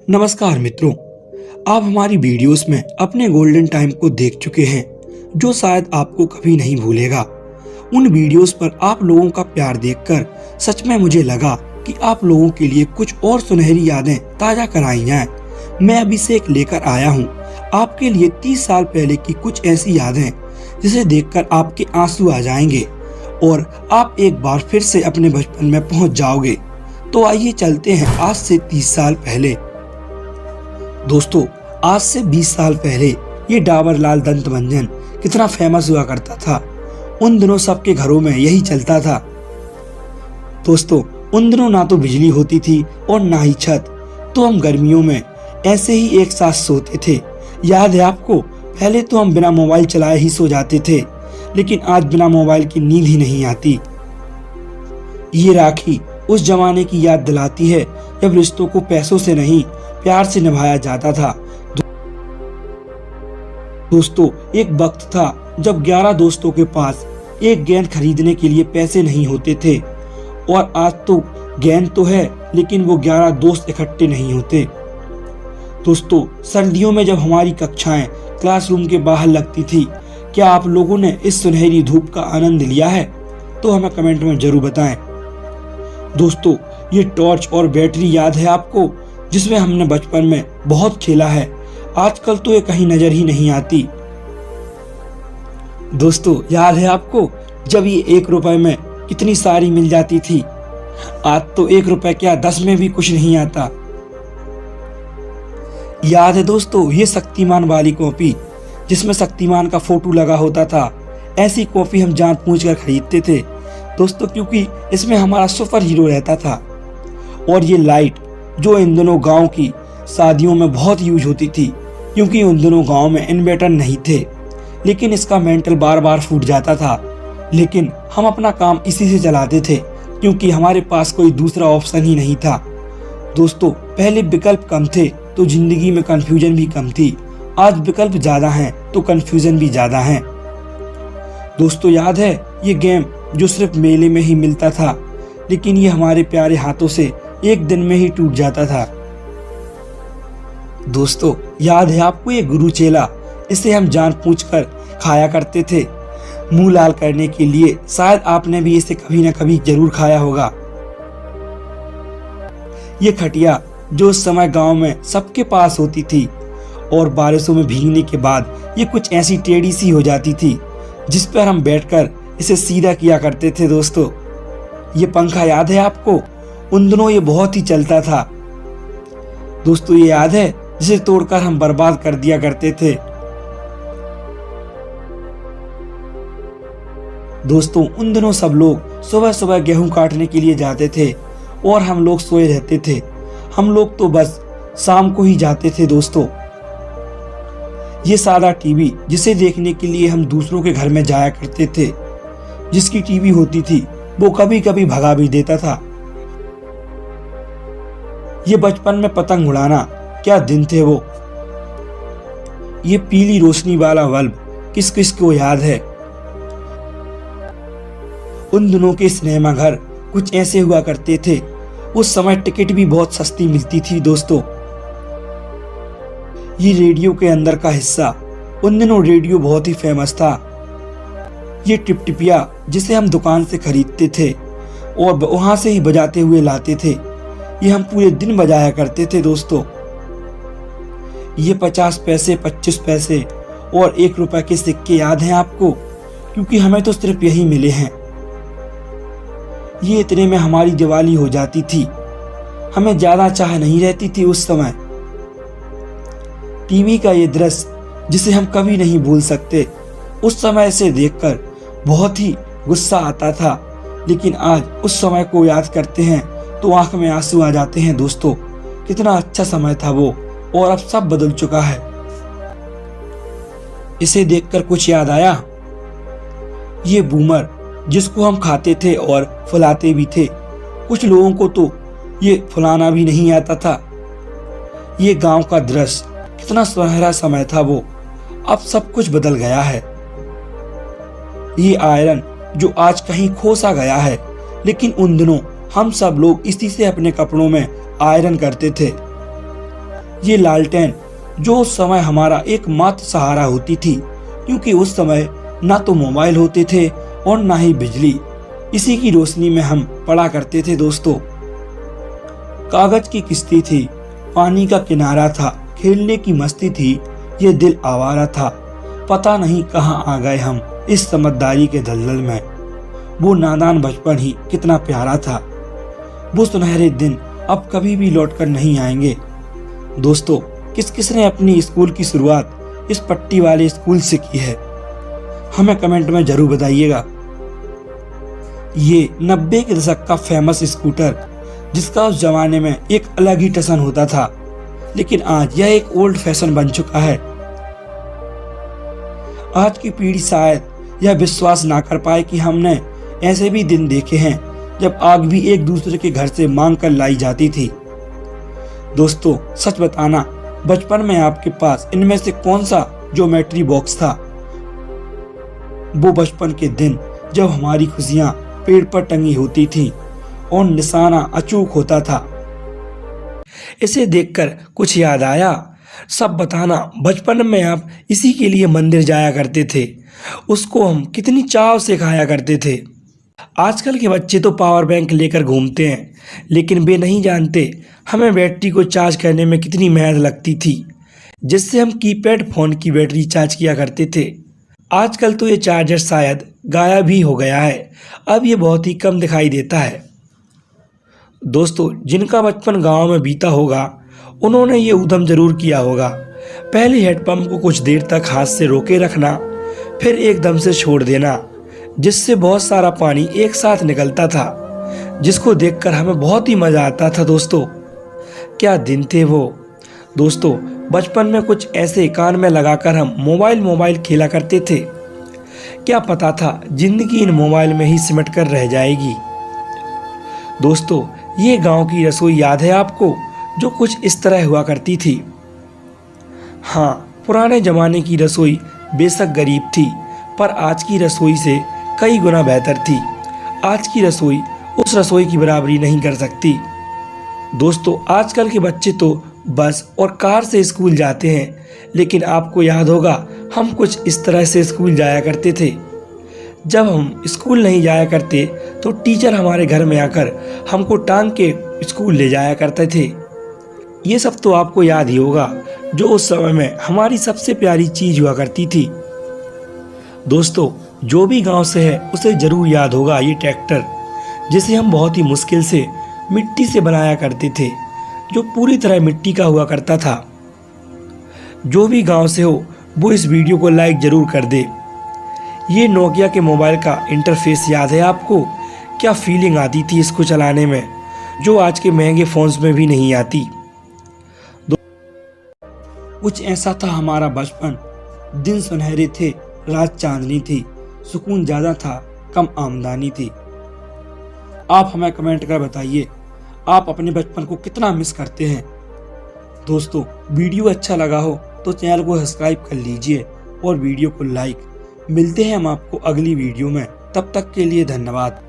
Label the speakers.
Speaker 1: नमस्कार मित्रों, आप हमारी वीडियोस में अपने गोल्डन टाइम को देख चुके हैं जो शायद आपको कभी नहीं भूलेगा। उन वीडियोस पर आप लोगों का प्यार देखकर सच में मुझे लगा कि आप लोगों के लिए कुछ और सुनहरी यादें ताज़ा कराई जाएं। मैं अभी से एक लेकर आया हूं आपके लिए 30 साल पहले की कुछ ऐसी यादें जिसे देखकर आपके आंसू आ जाएंगे और आप एक बार फिर से अपने बचपन में पहुंच जाओगे। तो आइए चलते हैं आज से 30 साल पहले। दोस्तों, आज से 20 साल पहले ये डाबर लाल दंत मंजन कितना फेमस हुआ करता था। उन दिनों सबके घरों में यही चलता था। दोस्तों, उन दिनों ना तो बिजली होती थी और ना ही छत, तो हम गर्मियों में ऐसे ही एक साथ सोते थे। याद है आपको? पहले तो हम बिना मोबाइल चलाए ही सो जाते थे, लेकिन आज बिना मोबाइल की नींद ही नहीं आती। ये राखी उस जमाने की याद दिलाती है जब रिश्तों को पैसों से नहीं प्यार से निभाया जाता था। दोस्तों, एक वक्त था जब 11 दोस्तों के पास एक गेंद खरीदने के लिए पैसे नहीं होते थे, और आज तो गेंद तो है लेकिन वो 11 दोस्त इकट्ठे नहीं होते। दोस्तों, सर्दियों में जब हमारी कक्षाएं क्लासरूम के बाहर लगती थी, क्या आप लोगों ने इस सुनहरी धूप का आनंद लिया है? तो हमें कमेंट में जरूर बताएं। दोस्तों, ये टॉर्च और बैटरी याद है आपको, जिसमें हमने बचपन में बहुत खेला है। आजकल तो ये कहीं नजर ही नहीं आती। दोस्तों, याद है आपको जब ये 1 रुपए में कितनी सारी मिल जाती थी? आज तो 1 रुपए क्या 10 में भी कुछ नहीं आता। याद है दोस्तों ये शक्तिमान वाली कॉपी, जिसमें शक्तिमान का फोटो लगा होता था। ऐसी कॉपी हम जानबूझकर खरीदते थे दोस्तों, क्योंकि इसमें हमारा सुपर हीरो रहता था। और ये लाइट जो इन दिनों गांव की शादियों में बहुत यूज होती थी, क्योंकि उन दिनों गांव में इन्वर्टर नहीं थे, लेकिन इसका मेंटल बार बार फूट जाता था। लेकिन हम अपना काम इसी से चलाते थे, क्योंकि हमारे पास कोई दूसरा ऑप्शन ही नहीं था। दोस्तों, पहले विकल्प कम थे तो जिंदगी में कंफ्यूजन भी कम थी। आज विकल्प ज्यादा हैं तो कंफ्यूजन भी ज्यादा है। दोस्तों, याद है ये गेम जो सिर्फ मेले में ही मिलता था, लेकिन ये हमारे प्यारे हाथों से एक दिन में ही टूट जाता था। दोस्तों, याद है आपको ये गुरु चेला? इसे हम जानबूझकर खाया करते थे मुंह लाल करने के लिए। शायद आपने भी इसे कभी ना कभी जरूर खाया होगा। ये खटिया जो उस समय गांव में सबके पास होती थी, और बारिशों में भीगने के बाद ये कुछ ऐसी टेढ़ी सी हो जाती थी, जिस पर हम बैठकर इसे सीधा किया करते थे। दोस्तों, ये पंखा याद है आपको? उन दिनों ये बहुत ही चलता था। दोस्तों, ये याद है जिसे तोड़कर हम बर्बाद कर दिया करते थे। दोस्तों, उन दिनों सब लोग सुबह सुबह गेहूं काटने के लिए जाते थे और हम लोग सोए रहते थे। हम लोग तो बस शाम को ही जाते थे। दोस्तों, ये सादा टीवी जिसे देखने के लिए हम दूसरों के घर में जाया करते थे, जिसकी टीवी होती थी वो कभी कभी भगा भी देता था। ये बचपन में पतंग उड़ाना, क्या दिन थे वो। ये पीली रोशनी वाला बल्ब किस किस को याद है? उन दिनों के सिनेमा घर कुछ ऐसे हुआ करते थे। उस समय टिकट भी बहुत सस्ती मिलती थी। दोस्तों, ये रेडियो के अंदर का हिस्सा, उन दिनों रेडियो बहुत ही फेमस था। ये टिपटिपिया जिसे हम दुकान से खरीदते थे और वहां से ही बजाते हुए लाते थे, ये हम पूरे दिन बजाया करते थे। दोस्तों, ये 50 पैसे, 25 पैसे और 1 रुपए के सिक्के याद हैं आपको? क्योंकि हमें तो सिर्फ यही मिले हैं। ये इतने में हमारी दिवाली हो जाती थी। हमें ज्यादा चाह नहीं रहती थी उस समय। टीवी का ये दृश्य जिसे हम कभी नहीं भूल सकते। उस समय इसे देखकर बहुत ही गुस्सा आता था, लेकिन आज उस समय को याद करते हैं तो आंख में आंसू आ जाते हैं। दोस्तों, कितना अच्छा समय था वो, और अब सब बदल चुका है। इसे देखकर कुछ याद आया? ये बूमर जिसको हम खाते थे और फुलाते भी थे। कुछ लोगों को तो ये फुलाना भी नहीं आता था। ये गांव का दृश्य, कितना सुनहरा समय था वो। अब सब कुछ बदल गया है। ये आयरन जो आज कहीं खो सा गया है, लेकिन उन दिनों हम सब लोग इसी से अपने कपड़ों में आयरन करते थे। ये लालटेन जो उस समय हमारा एकमात्र सहारा होती थी, क्योंकि उस समय ना तो मोबाइल होते थे और ना ही बिजली। इसी की रोशनी में हम पढ़ा करते थे दोस्तों। कागज की किश्ती थी, पानी का किनारा था, खेलने की मस्ती थी, ये दिल आवारा था। पता नहीं कहाँ आ गए हम इस समझदारी के दलदल में। वो नादान बचपन ही कितना प्यारा था। वो सुनहरे दिन अब कभी भी लौट कर नहीं आएंगे। दोस्तों, किस किस ने अपनी स्कूल की शुरुआत इस पट्टी वाले स्कूल से की है, हमें कमेंट में जरूर बताइएगा। ये 90 के दशक का फेमस स्कूटर, जिसका उस जमाने में एक अलग ही टसन होता था, लेकिन आज यह एक ओल्ड फैशन बन चुका है। आज की पीढ़ी शायद यह विश्वास ना कर पाए कि हमने ऐसे भी दिन देखे हैं जब आग भी एक दूसरे के घर से मांग कर लाई जाती थी। दोस्तों, सच बताना, बचपन में आपके पास इनमें से कौन सा ज्योमेट्री बॉक्स था? वो बचपन के दिन जब हमारी खुशियां पेड़ पर टंगी होती थी और निशाना अचूक होता था। इसे देखकर कुछ याद आया? सब बताना, बचपन में आप इसी के लिए मंदिर जाया करते थे, उसको हम कितनी चाव से खाया करते थे। आजकल के बच्चे तो पावर बैंक लेकर घूमते हैं, लेकिन वे नहीं जानते हमें बैटरी को चार्ज करने में कितनी मेहनत लगती थी, जिससे हम कीपैड फोन की बैटरी चार्ज किया करते थे। आजकल तो ये चार्जर शायद गायब ही हो गया है, अब ये बहुत ही कम दिखाई देता है। दोस्तों, जिनका बचपन गांव में बीता होगा, उन्होंने ये उद्यम जरूर किया होगा। पहले हेडपंप को कुछ देर तक हाथ से रोके रखना, फिर एकदम से छोड़ देना, जिससे बहुत सारा पानी एक साथ निकलता था, जिसको देखकर हमें बहुत ही मजा आता था। दोस्तों, क्या दिन थे वो। दोस्तों, बचपन में कुछ ऐसे कान में लगाकर हम मोबाइल खेला करते थे। क्या पता था जिंदगी इन मोबाइल में ही सिमट कर रह जाएगी। दोस्तों, ये गांव की रसोई याद है आपको, जो कुछ इस तरह हुआ करती थी? हाँ, पुराने जमाने की रसोई बेशक गरीब थी, पर आज की रसोई से कई गुना बेहतर थी। आज की रसोई उस रसोई की बराबरी नहीं कर सकती। दोस्तों, आजकल के बच्चे तो बस और कार से स्कूल जाते हैं, लेकिन आपको याद होगा हम कुछ इस तरह से स्कूल जाया करते थे। जब हम स्कूल नहीं जाया करते तो टीचर हमारे घर में आकर हमको टांग के स्कूल ले जाया करते थे। ये सब तो आपको याद ही होगा, जो उस समय में हमारी सबसे प्यारी चीज हुआ करती थी। दोस्तों, जो भी गांव से है उसे जरूर याद होगा ये ट्रैक्टर, जिसे हम बहुत ही मुश्किल से मिट्टी से बनाया करते थे, जो पूरी तरह मिट्टी का हुआ करता था। जो भी गांव से हो वो इस वीडियो को लाइक जरूर कर दे। ये नोकिया के मोबाइल का इंटरफेस याद है आपको? क्या फीलिंग आती थी इसको चलाने में, जो आज के महंगे फोन्स में भी नहीं आती। कुछ ऐसा था हमारा बचपन। दिन सुनहरे थे, रात चांदनी थी, सुकून ज़्यादा था, कम आमदनी थी। आप हमें कमेंट कर बताइए, आप अपने बचपन को कितना मिस करते हैं। दोस्तों, वीडियो अच्छा लगा हो तो चैनल को सब्सक्राइब कर लीजिए और वीडियो को लाइक। मिलते हैं हम आपको अगली वीडियो में, तब तक के लिए धन्यवाद।